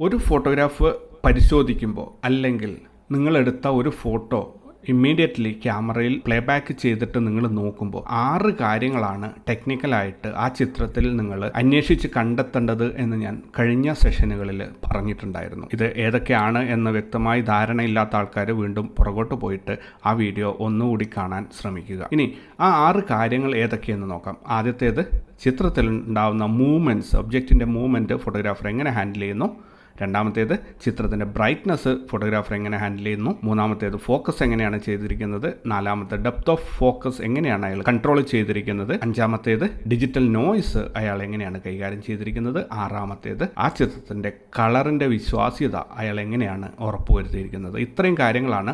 ഒരു ഫോട്ടോഗ്രാഫ് പരിശോധിക്കുമ്പോൾ അല്ലെങ്കിൽ നിങ്ങളെടുത്ത ഒരു ഫോട്ടോ ഇമ്മീഡിയറ്റ്ലി ക്യാമറയിൽ പ്ലേബാക്ക് ചെയ്തിട്ട് നിങ്ങൾ നോക്കുമ്പോൾ 6 കാര്യങ്ങളാണ് ടെക്നിക്കലായിട്ട് ആ ചിത്രത്തിൽ നിങ്ങൾ അന്വേഷിച്ച് കണ്ടെത്തേണ്ടത് എന്ന് ഞാൻ കഴിഞ്ഞ സെഷനുകളിൽ പറഞ്ഞിട്ടുണ്ടായിരുന്നു. ഇത് ഏതൊക്കെയാണ് എന്ന് വ്യക്തമായി ധാരണയില്ലാത്ത ആൾക്കാർ വീണ്ടും പുറകോട്ട് പോയിട്ട് ആ വീഡിയോ ഒന്നുകൂടി കാണാൻ ശ്രമിക്കുക. ഇനി ആ 6 കാര്യങ്ങൾ ഏതൊക്കെയെന്ന് നോക്കാം. ആദ്യത്തേത്, ചിത്രത്തിൽ ഉണ്ടാകുന്ന മൂവ്മെൻറ്റ്സ്, ഒബ്ജക്റ്റിൻ്റെ മൂവ്മെൻറ്റ് ഫോട്ടോഗ്രാഫർ എങ്ങനെ ഹാൻഡിൽ ചെയ്യുന്നു. രണ്ടാമത്തേത്, ചിത്രത്തിൻ്റെ ബ്രൈറ്റ്നസ് ഫോട്ടോഗ്രാഫർ എങ്ങനെ ഹാൻഡിൽ ചെയ്യുന്നു. മൂന്നാമത്തേത്, ഫോക്കസ് എങ്ങനെയാണ് ചെയ്തിരിക്കുന്നത്. നാലാമത്തെ, ഡെപ്ത് ഓഫ് ഫോക്കസ് എങ്ങനെയാണ് അയാൾ കൺട്രോൾ ചെയ്തിരിക്കുന്നത്. അഞ്ചാമത്തേത്, ഡിജിറ്റൽ നോയ്സ് അയാൾ എങ്ങനെയാണ് കൈകാര്യം ചെയ്തിരിക്കുന്നത്. ആറാമത്തേത്, ആ ചിത്രത്തിൻ്റെ കളറിൻ്റെ വിശ്വാസ്യത അയാൾ എങ്ങനെയാണ് ഉറപ്പുവരുത്തിയിരിക്കുന്നത്. ഇത്രയും കാര്യങ്ങളാണ്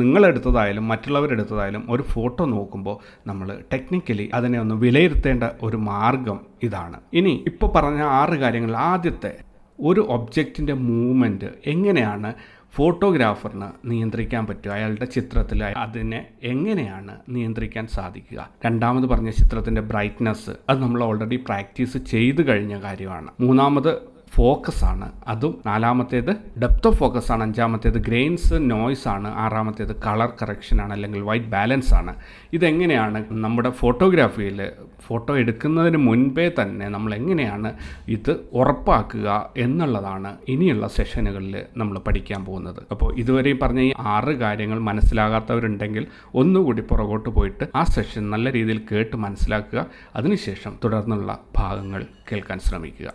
നിങ്ങളെടുത്തതായാലും മറ്റുള്ളവരെടുത്തതായാലും ഒരു ഫോട്ടോ നോക്കുമ്പോൾ നമ്മൾ ടെക്നിക്കലി അതിനെ ഒന്ന് വിലയിരുത്തേണ്ട ഒരു മാർഗം ഇതാണ്. ഇനി ഇപ്പോൾ പറഞ്ഞ 6 കാര്യങ്ങൾ, ആദ്യത്തെ, ഒരു ഒബ്ജക്റ്റിൻ്റെ മൂവ്മെൻറ്റ് എങ്ങനെയാണ് ഫോട്ടോഗ്രാഫറിന് നിയന്ത്രിക്കാൻ പറ്റുക, അയാളുടെ ചിത്രത്തിൽ അതിനെ എങ്ങനെയാണ് നിയന്ത്രിക്കാൻ സാധിക്കുക. രണ്ടാമത് പറഞ്ഞ ചിത്രത്തിൻ്റെ ബ്രൈറ്റ്നസ്, അത് നമ്മൾ ഓൾറെഡി പ്രാക്ടീസ് ചെയ്ത് കഴിഞ്ഞ കാര്യമാണ്. മൂന്നാമത് ഫോക്കസ് ആണ്, അതും. നാലാമത്തേത് ഡെപ്ത് ഓഫ് ഫോക്കസ് ആണ്. അഞ്ചാമത്തേത് ഗ്രെയിൻസ് നോയ്സ് ആണ്. ആറാമത്തേത് കളർ കറക്ഷൻ ആണ്, അല്ലെങ്കിൽ വൈറ്റ് ബാലൻസ് ആണ്. ഇതെങ്ങനെയാണ് നമ്മുടെ ഫോട്ടോഗ്രാഫിയിൽ ഫോട്ടോ എടുക്കുന്നതിന് മുൻപേ തന്നെ നമ്മൾ എങ്ങനെയാണ് ഇത് ഉറപ്പാക്കുക എന്നുള്ളതാണ് ഇനിയുള്ള സെഷനുകളിൽ നമ്മൾ പഠിക്കാൻ പോകുന്നത്. അപ്പോൾ ഇതുവരെ പറഞ്ഞ ഈ 6 കാര്യങ്ങൾ മനസ്സിലാകാത്തവരുണ്ടെങ്കിൽ ഒന്നുകൂടി പുറകോട്ട് പോയിട്ട് ആ സെഷൻ നല്ല രീതിയിൽ കേട്ട് മനസ്സിലാക്കുക. അതിനുശേഷം തുടർന്നുള്ള ഭാഗങ്ങൾ കേൾക്കാൻ ശ്രമിക്കുക.